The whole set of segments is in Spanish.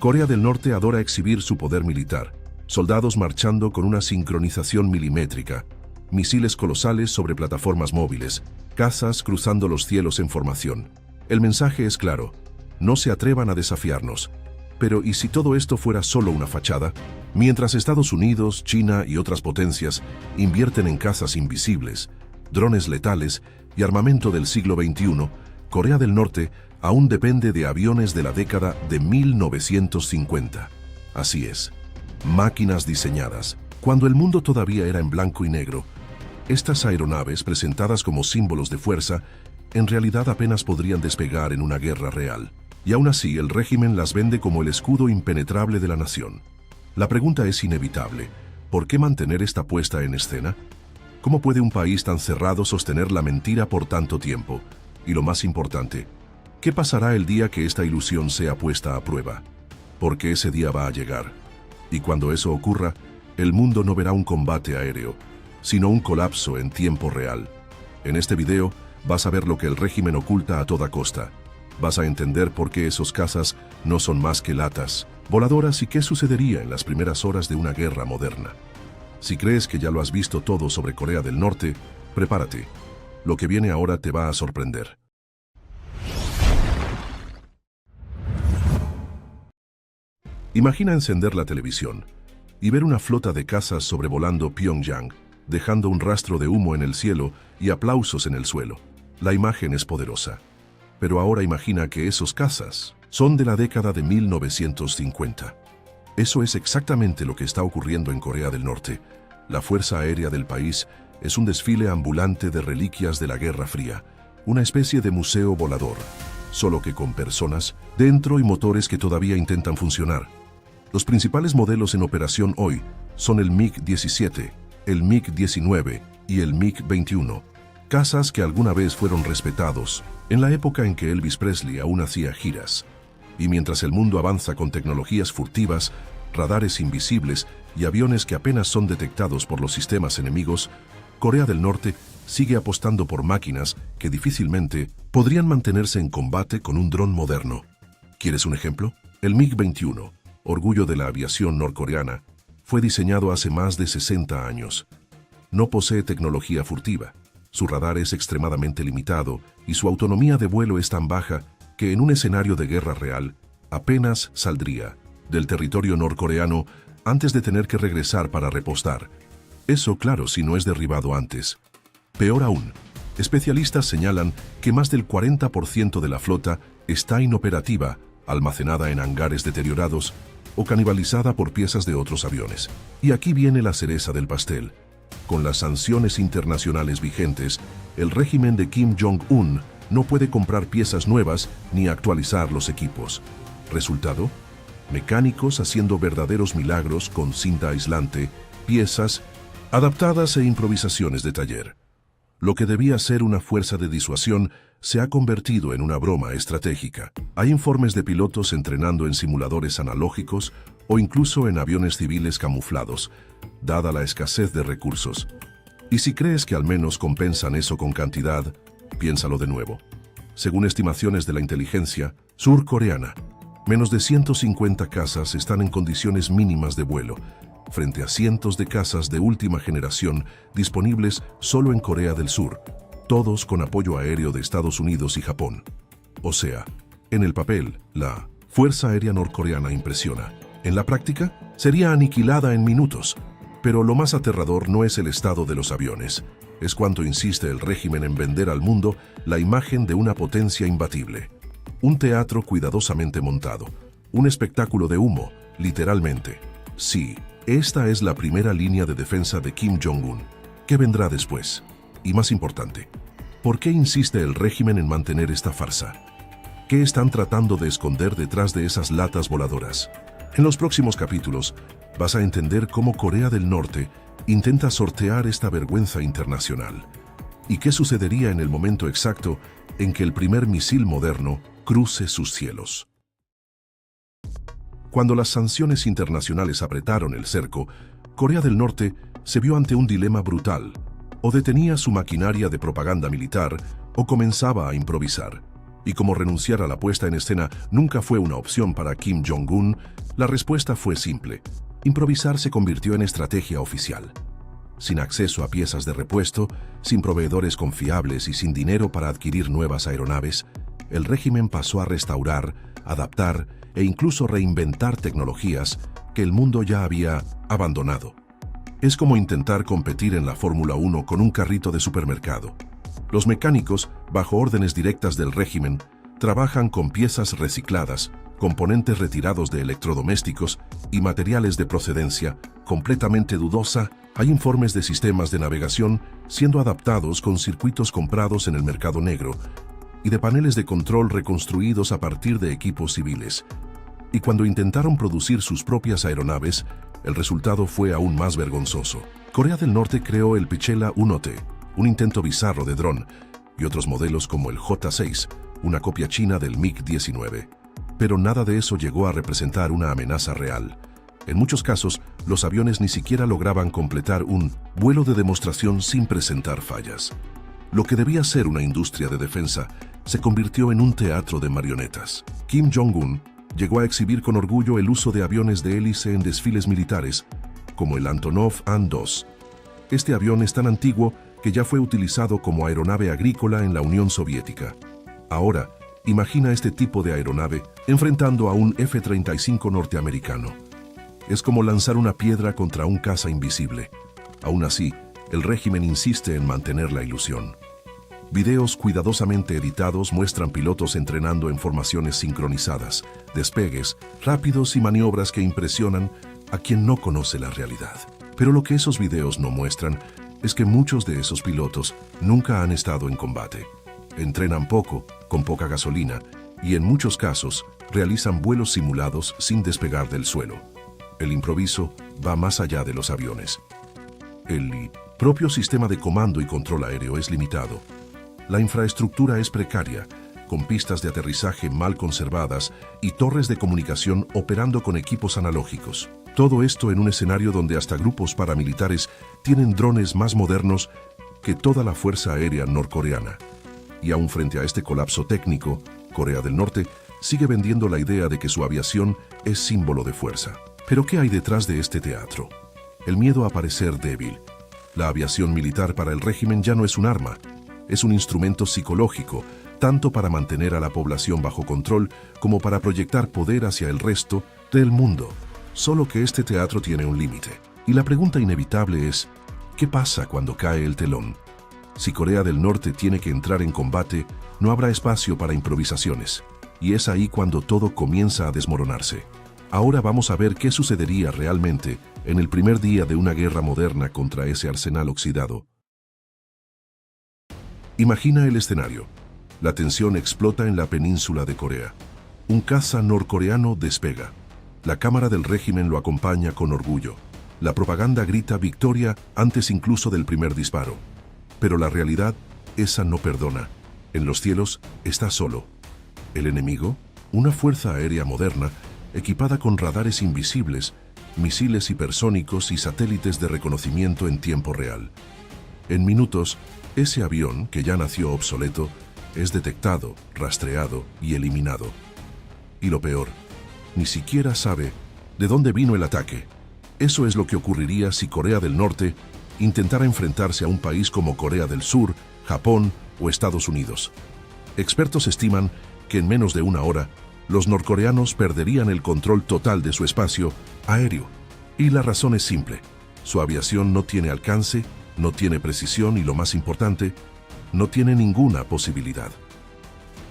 Corea del Norte adora exhibir su poder militar. Soldados marchando con una sincronización milimétrica, misiles colosales sobre plataformas móviles, cazas cruzando los cielos en formación. El mensaje es claro: no se atrevan a desafiarnos. Pero ¿y si todo esto fuera solo una fachada? Mientras Estados Unidos, China y otras potencias invierten en cazas invisibles, drones letales y armamento del siglo XXI, Corea del Norte aún depende de aviones de la década de 1950. Así es, máquinas diseñadas cuando el mundo todavía era en blanco y negro. Estas aeronaves, presentadas como símbolos de fuerza, en realidad apenas podrían despegar en una guerra real. Y aún así, el régimen las vende como el escudo impenetrable de la nación. La pregunta es inevitable: ¿por qué mantener esta puesta en escena? ¿Cómo puede un país tan cerrado sostener la mentira por tanto tiempo? Y lo más importante, ¿qué pasará el día que esta ilusión sea puesta a prueba? Porque ese día va a llegar. Y cuando eso ocurra, el mundo no verá un combate aéreo, sino un colapso en tiempo real. En este video vas a ver lo que el régimen oculta a toda costa. Vas a entender por qué esos cazas no son más que latas voladoras y qué sucedería en las primeras horas de una guerra moderna. Si crees que ya lo has visto todo sobre Corea del Norte, prepárate. Lo que viene ahora te va a sorprender. Imagina encender la televisión y ver una flota de cazas sobrevolando Pyongyang, dejando un rastro de humo en el cielo y aplausos en el suelo. La imagen es poderosa. Pero ahora imagina que esos cazas son de la década de 1950. Eso es exactamente lo que está ocurriendo en Corea del Norte. La fuerza aérea del país es un desfile ambulante de reliquias de la Guerra Fría, una especie de museo volador, solo que con personas dentro y motores que todavía intentan funcionar. Los principales modelos en operación hoy son el MiG-17, el MiG-19 y el MiG-21, cazas que alguna vez fueron respetados en la época en que Elvis Presley aún hacía giras. Y mientras el mundo avanza con tecnologías furtivas, radares invisibles y aviones que apenas son detectados por los sistemas enemigos, Corea del Norte sigue apostando por máquinas que difícilmente podrían mantenerse en combate con un dron moderno. ¿Quieres un ejemplo? El MiG-21, orgullo de la aviación norcoreana, fue diseñado hace más de 60 años. No posee tecnología furtiva. Su radar es extremadamente limitado y su autonomía de vuelo es tan baja que en un escenario de guerra real apenas saldría del territorio norcoreano antes de tener que regresar para repostar. Eso, claro, si no es derribado antes. Peor aún, especialistas señalan que más del 40% de la flota está inoperativa, almacenada en hangares deteriorados o canibalizada por piezas de otros aviones. Y aquí viene la cereza del pastel. Con las sanciones internacionales vigentes, el régimen de Kim Jong-un no puede comprar piezas nuevas ni actualizar los equipos. Resultado: mecánicos haciendo verdaderos milagros con cinta aislante, piezas adaptadas e improvisaciones de taller. Lo que debía ser una fuerza de disuasión se ha convertido en una broma estratégica. Hay informes de pilotos entrenando en simuladores analógicos o incluso en aviones civiles camuflados, dada la escasez de recursos. Y si crees que al menos compensan eso con cantidad, piénsalo de nuevo. Según estimaciones de la inteligencia surcoreana, menos de 150 cazas están en condiciones mínimas de vuelo, frente a cientos de cazas de última generación disponibles solo en Corea del Sur, todos con apoyo aéreo de Estados Unidos y Japón. O sea, en el papel, la Fuerza Aérea Norcoreana impresiona. En la práctica, sería aniquilada en minutos. Pero lo más aterrador no es el estado de los aviones, es cuánto insiste el régimen en vender al mundo la imagen de una potencia imbatible. Un teatro cuidadosamente montado, un espectáculo de humo, literalmente. Sí, esta es la primera línea de defensa de Kim Jong-un. ¿Qué vendrá después? Y más importante, ¿por qué insiste el régimen en mantener esta farsa? ¿Qué están tratando de esconder detrás de esas latas voladoras? En los próximos capítulos, vas a entender cómo Corea del Norte intenta sortear esta vergüenza internacional. ¿Y qué sucedería en el momento exacto en que el primer misil moderno cruce sus cielos? Cuando las sanciones internacionales apretaron el cerco, Corea del Norte se vio ante un dilema brutal: o detenía su maquinaria de propaganda militar o comenzaba a improvisar. Y como renunciar a la puesta en escena nunca fue una opción para Kim Jong-un, la respuesta fue simple. Improvisar se convirtió en estrategia oficial. Sin acceso a piezas de repuesto, sin proveedores confiables y sin dinero para adquirir nuevas aeronaves, el régimen pasó a restaurar, adaptar e incluso reinventar tecnologías que el mundo ya había abandonado. Es como intentar competir en la Fórmula 1 con un carrito de supermercado. Los mecánicos, bajo órdenes directas del régimen, trabajan con piezas recicladas, componentes retirados de electrodomésticos y materiales de procedencia completamente dudosa. Hay informes de sistemas de navegación siendo adaptados con circuitos comprados en el mercado negro y de paneles de control reconstruidos a partir de equipos civiles. Y cuando intentaron producir sus propias aeronaves, el resultado fue aún más vergonzoso. Corea del Norte creó el Pichela 1T, un intento bizarro de dron, y otros modelos como el J-6, una copia china del MiG-19. Pero nada de eso llegó a representar una amenaza real. En muchos casos, los aviones ni siquiera lograban completar un vuelo de demostración sin presentar fallas. Lo que debía ser una industria de defensa se convirtió en un teatro de marionetas. Kim Jong-un llegó a exhibir con orgullo el uso de aviones de hélice en desfiles militares, como el Antonov An-2. Este avión es tan antiguo que ya fue utilizado como aeronave agrícola en la Unión Soviética. Ahora, imagina este tipo de aeronave enfrentando a un F-35 norteamericano. Es como lanzar una piedra contra un caza invisible. Aún así, el régimen insiste en mantener la ilusión. Videos cuidadosamente editados muestran pilotos entrenando en formaciones sincronizadas, despegues rápidos y maniobras que impresionan a quien no conoce la realidad. Pero lo que esos videos no muestran es que muchos de esos pilotos nunca han estado en combate. Entrenan poco, con poca gasolina, y en muchos casos realizan vuelos simulados sin despegar del suelo. El improviso va más allá de los aviones. El propio sistema de comando y control aéreo es limitado. La infraestructura es precaria, con pistas de aterrizaje mal conservadas y torres de comunicación operando con equipos analógicos. Todo esto en un escenario donde hasta grupos paramilitares tienen drones más modernos que toda la Fuerza Aérea norcoreana. Y aún frente a este colapso técnico, Corea del Norte sigue vendiendo la idea de que su aviación es símbolo de fuerza. Pero ¿qué hay detrás de este teatro? El miedo a parecer débil. La aviación militar para el régimen ya no es un arma, es un instrumento psicológico, tanto para mantener a la población bajo control como para proyectar poder hacia el resto del mundo. Solo que este teatro tiene un límite. Y la pregunta inevitable es, ¿qué pasa cuando cae el telón? Si Corea del Norte tiene que entrar en combate, no habrá espacio para improvisaciones. Y es ahí cuando todo comienza a desmoronarse. Ahora vamos a ver qué sucedería realmente en el primer día de una guerra moderna contra ese arsenal oxidado. Imagina el escenario. La tensión explota en la península de Corea. Un caza norcoreano despega. La cámara del régimen lo acompaña con orgullo. La propaganda grita victoria antes incluso del primer disparo. Pero la realidad, esa no perdona. En los cielos está solo. El enemigo, una fuerza aérea moderna, equipada con radares invisibles, misiles hipersónicos y satélites de reconocimiento en tiempo real. En minutos, ese avión, que ya nació obsoleto, es detectado, rastreado y eliminado. Y lo peor, ni siquiera sabe de dónde vino el ataque. Eso es lo que ocurriría si Corea del Norte intentara enfrentarse a un país como Corea del Sur, Japón o Estados Unidos. Expertos estiman que en menos de una hora, los norcoreanos perderían el control total de su espacio aéreo. Y la razón es simple. Su aviación no tiene alcance, no tiene precisión y, lo más importante, no tiene ninguna posibilidad.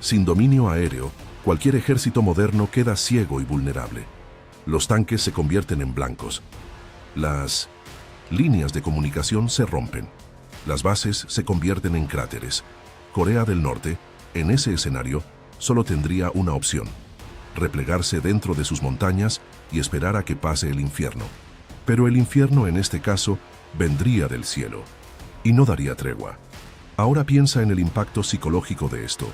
Sin dominio aéreo, cualquier ejército moderno queda ciego y vulnerable. Los tanques se convierten en blancos. Las líneas de comunicación se rompen. Las bases se convierten en cráteres. Corea del Norte, en ese escenario, solo tendría una opción: replegarse dentro de sus montañas y esperar a que pase el infierno. Pero el infierno, en este caso, vendría del cielo y no daría tregua. Ahora piensa en el impacto psicológico de esto.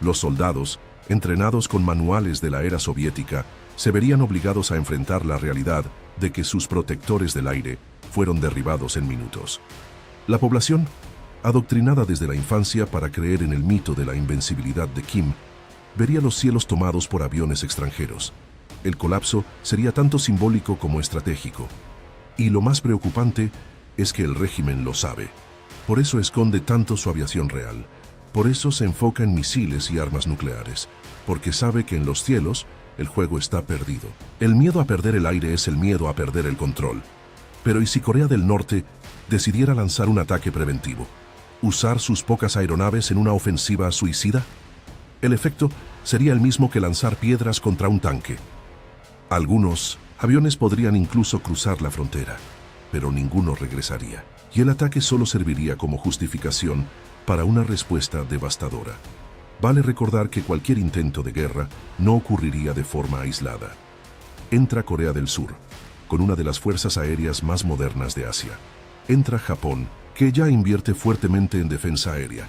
Los soldados, entrenados con manuales de la era soviética, se verían obligados a enfrentar la realidad de que sus protectores del aire fueron derribados en minutos. La población Adoctrinada desde la infancia para creer en el mito de la invencibilidad de Kim, vería los cielos tomados por aviones extranjeros. El colapso sería tanto simbólico como estratégico. Y lo más preocupante es que el régimen lo sabe. Por eso esconde tanto su aviación real. Por eso se enfoca en misiles y armas nucleares. Porque sabe que en los cielos el juego está perdido. El miedo a perder el aire es el miedo a perder el control. Pero ¿y si Corea del Norte decidiera lanzar un ataque preventivo? ¿Usar sus pocas aeronaves en una ofensiva suicida? El efecto sería el mismo que lanzar piedras contra un tanque. Algunos aviones podrían incluso cruzar la frontera, pero ninguno regresaría. Y el ataque solo serviría como justificación para una respuesta devastadora. Vale recordar que cualquier intento de guerra no ocurriría de forma aislada. Entra Corea del Sur, con una de las fuerzas aéreas más modernas de Asia. Entra Japón, que ya invierte fuertemente en defensa aérea.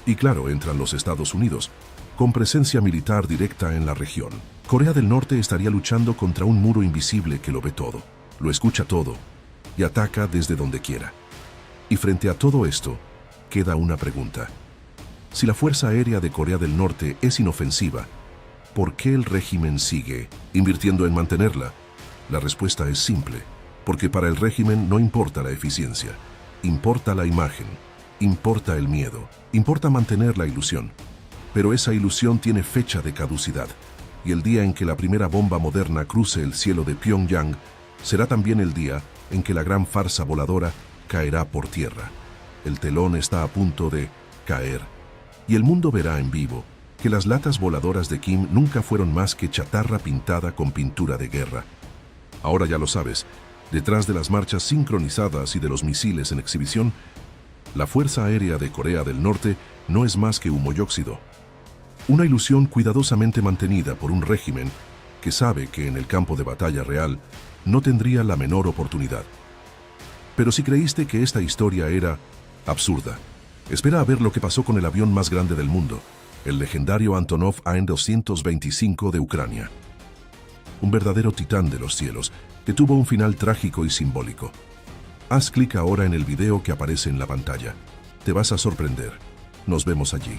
Y claro, entran los Estados Unidos, con presencia militar directa en la región. Corea del Norte estaría luchando contra un muro invisible que lo ve todo, lo escucha todo y ataca desde donde quiera. Y frente a todo esto, queda una pregunta. Si la Fuerza Aérea de Corea del Norte es inofensiva, ¿por qué el régimen sigue invirtiendo en mantenerla? La respuesta es simple, porque para el régimen no importa la eficiencia, importa la imagen, importa el miedo, importa mantener la ilusión. Pero esa ilusión tiene fecha de caducidad, y el día en que la primera bomba moderna cruce el cielo de Pyongyang será también el día en que la gran farsa voladora caerá por tierra. El telón está a punto de caer, y el mundo verá en vivo que las latas voladoras de Kim nunca fueron más que chatarra pintada con pintura de guerra. Ahora ya lo sabes, detrás de las marchas sincronizadas y de los misiles en exhibición, la Fuerza Aérea de Corea del Norte no es más que humo y óxido. Una ilusión cuidadosamente mantenida por un régimen que sabe que en el campo de batalla real no tendría la menor oportunidad. Pero si creíste que esta historia era absurda, espera a ver lo que pasó con el avión más grande del mundo, el legendario Antonov An-225 de Ucrania. Un verdadero titán de los cielos que tuvo un final trágico y simbólico. Haz clic ahora en el video que aparece en la pantalla. Te vas a sorprender. Nos vemos allí.